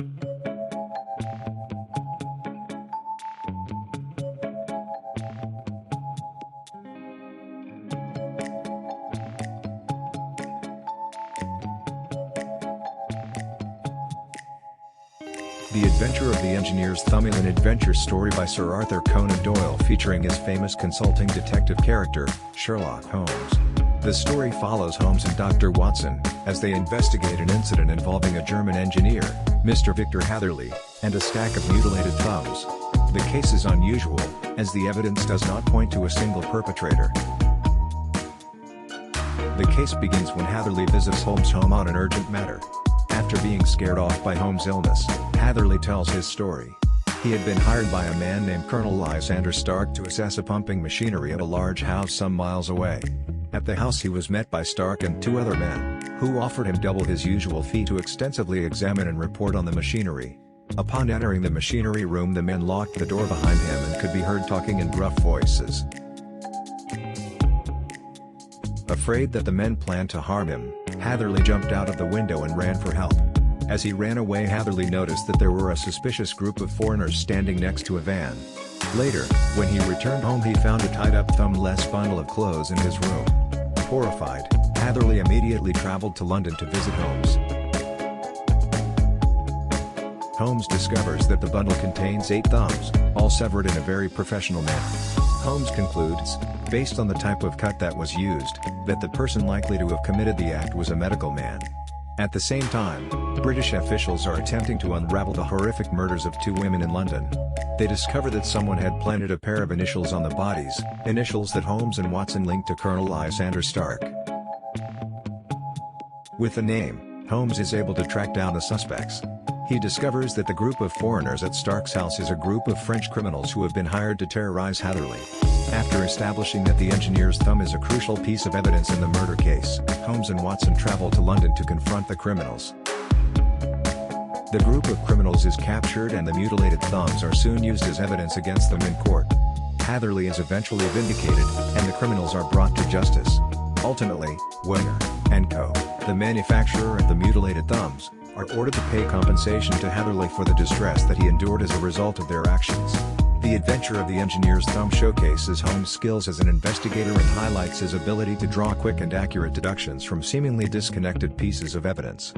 The Adventure of the Engineer's Thumb is an adventure story by Sir Arthur Conan Doyle featuring his famous consulting detective character, Sherlock Holmes. The story follows Holmes and Dr. Watson, as they investigate an incident involving a German engineer, Mr. Victor Hatherley, and a stack of mutilated thumbs. The case is unusual, as the evidence does not point to a single perpetrator. The case begins when Hatherley visits Holmes' home on an urgent matter. After being scared off by Holmes' illness, Hatherley tells his story. He had been hired by a man named Colonel Lysander Stark to assess a pumping machinery at a large house some miles away. At the house he was met by Stark and two other men, who offered him double his usual fee to extensively examine and report on the machinery. Upon entering the machinery room, the men locked the door behind him and could be heard talking in gruff voices. Afraid that the men planned to harm him, Hatherley jumped out of the window and ran for help. As he ran away, Hatherley noticed that there were a suspicious group of foreigners standing next to a van. Later, when he returned home, he found a tied-up thumb-less bundle of clothes in his room. Horrified, Hatherley immediately traveled to London to visit Holmes. Holmes discovers that the bundle contains 8 thumbs, all severed in a very professional manner. Holmes concludes, based on the type of cut that was used, that the person likely to have committed the act was a medical man. At the same time, British officials are attempting to unravel the horrific murders of 2 women in London. They discover that someone had planted a pair of initials on the bodies, initials that Holmes and Watson linked to Colonel Lysander Stark. With the name, Holmes is able to track down the suspects. He discovers that the group of foreigners at Stark's house is a group of French criminals who have been hired to terrorize Hatherley. After establishing that the engineer's thumb is a crucial piece of evidence in the murder case, Holmes and Watson travel to London to confront the criminals. The group of criminals is captured and the mutilated thumbs are soon used as evidence against them in court. Hatherley is eventually vindicated, and the criminals are brought to justice. Ultimately, Wenger & Co., the manufacturer of the mutilated thumbs, are ordered to pay compensation to Hatherley for the distress that he endured as a result of their actions. The Adventure of the Engineer's Thumb showcases Holmes' skills as an investigator and highlights his ability to draw quick and accurate deductions from seemingly disconnected pieces of evidence.